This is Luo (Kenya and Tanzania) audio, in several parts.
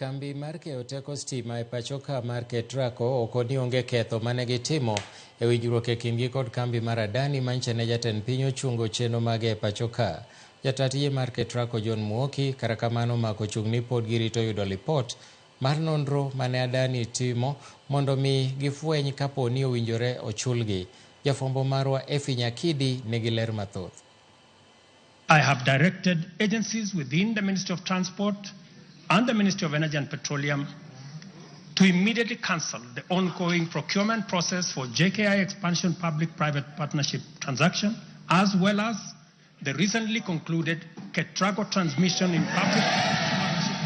Kambi mar KETRACO stima e pachoka mar KETRACO okoni onge ketho mane gitimo e winjruok e kindgi kod kambi mar ADANI manyiso ne jatend piny ochungo chenro mage e pachoka. Jatije mar KETRACO Ramogi kara kamano mako chung ni pod girito yudo lipot mar nonro mane ADANI timo mondo mi gifweny kapo ni owinjore ochulgi. Jafwambo marwa Nyakidi nigi ler mathoth. I have directed agencies within the Ministry of Transport and the Ministry of Energy and Petroleum to immediately cancel the ongoing procurement process for JKI expansion public-private partnership transaction, as well as the recently concluded KETRACO transmission in public partnership.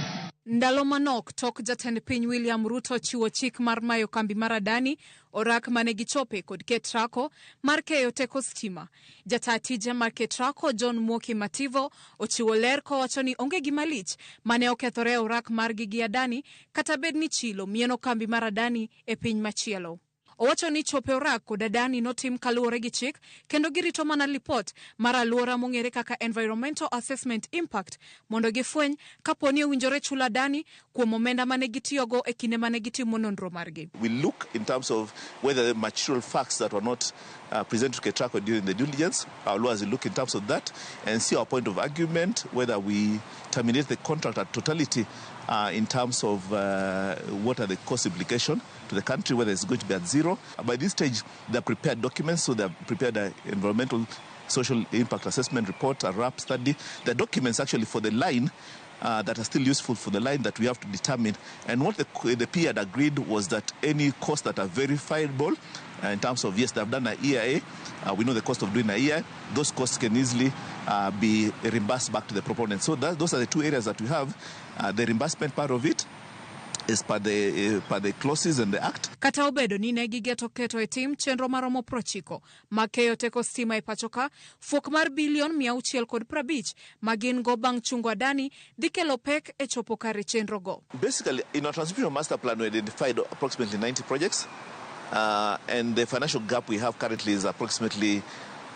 Ndalo manok tok jatend piny William Ruto chiwo chik mar mayo kambi mar ADANI orak mane gichope kod KETRACO mar keyo teko stima. Jatije mar KETRACO Ramogi Mativo ochiwo ler kowacho ni onge gima lich mane okethore orak margi gi ADANI kata bed ni chilo mieno kambi mar ADANI e piny machielo. Owacho ni chope orak kod ADANI notim kaluwore gi chik kendo girito mana lipot mar alwora mong'ere kaka environmental assessment impact mondo gifweny kapo ni owinjore chula ADANI kuom omenda mane gitiyogo e kinde mane gitimo nonro margi. We look in terms of whether the material facts that were not presented to KETRACO during the diligence. Our lawyers will look in terms of that and see our point of argument, whether we terminate the contract at totality in terms of what are the cost implications to the country, whether it's going to be at zero. By this stage, they're prepared documents, so they've prepared an environmental social impact assessment report, a RAP study. The documents actually for the line that are still useful for the line that we have to determine. And what the P had agreed was that any costs that are verifiable in terms of, yes, they've done an EIA, we know the cost of doing an EIA, those costs can easily be reimbursed back to the proponent. So those are the two areas that we have. The reimbursement part of it is per the clauses and the act. Kata obedo ni ne gigeto keto e tim chenro maromo 90 ma keyo teko stima e pachoka, fuok mar bilion 650 ma gin go bang' chungo ADANI dhi kelo pek e chopo kare chenro go. Basically, in our transmission master plan, we identified approximately 90 projects, and the financial gap we have currently is approximately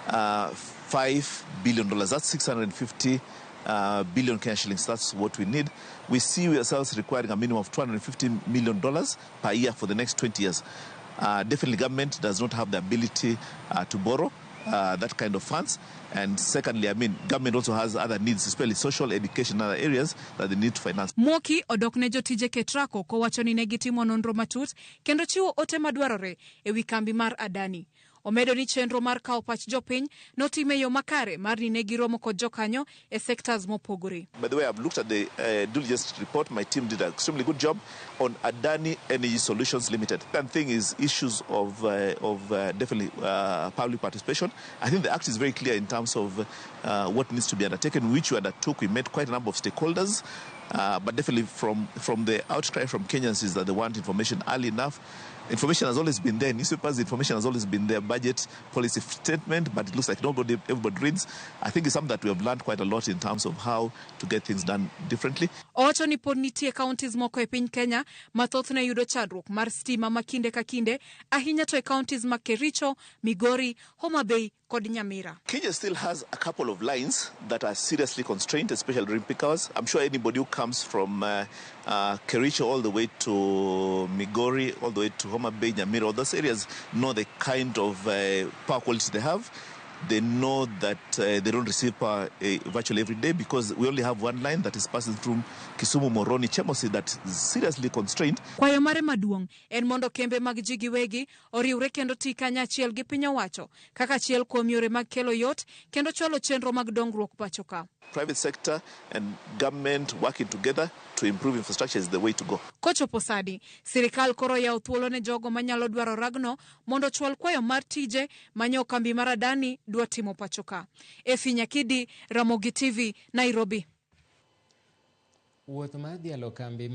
$5 billion. That's 650 billion cash shillings. That's what we need. We see ourselves requiring a minimum of $250 million per year for the next 20 years. Definitely government does not have the ability to borrow that kind of funds. And secondly, government also has other needs, especially social, education, other areas that they need to finance. Moki odok ne jotije KETRACO kowacho ni ne gitimo nonro matut kendo chiwo ote madwarore e wi kambi mar ADANI. Omedo ni chenro mar kawo pach jopiny notime yo makare mar ni ne giromo kod jokanyo e sectors mopogore. By the way, I've looked at the diligence report. My team did an extremely good job on ADANI Energy Solutions Limited. One thing is issues of definitely public participation. I think the act is very clear in terms of what needs to be undertaken, which we undertook. We met quite a number of stakeholders. But definitely from the outcry from Kenyans is that they want information early enough. Information has always been there. Newspapers, information has always been there. Budget, policy statement, but it looks like everybody reads. I think it's something that we have learned quite a lot in terms of how to get things done differently. Owacho ni pod nitie counties moko e piny Kenya mathoth ne yudo chandruok mar stima makinde ka kinde, ahinya to e counties ma Kericho, Migori, Homa Bay kod Nyamira. Kenya still has a couple of lines that are seriously constrained, especially during peak hours. I'm sure anybody who comes from Kericho all the way to Migori, all the way to Homa Bay, Nyamira, all those areas know the kind of power quality they have. They know that they don't receive power virtually every day because we only have one line that is passing through Kisumu, Moroni, Chemosi that is seriously constrained. Kwayo mare maduong' en mondo kembe mag ji giwegi oriwre kendo ti kanyachiel gi piny owacho kaka achiel kuom yore mag kelo yot kendo chwalo chenro mag dongruok pachoka. Private sector and government working together to improve infrastructure is the way to go. Kochopo sadi, sirikal koro yawo thuolo ne jogo manyalo dwaro ragno mondo chwal kwayo mar tije manyo kambi mar ADANI dwa timo pachoka. Nyakidi, Ramogi TV, Nairobi. Wuoth mar dhialo kambi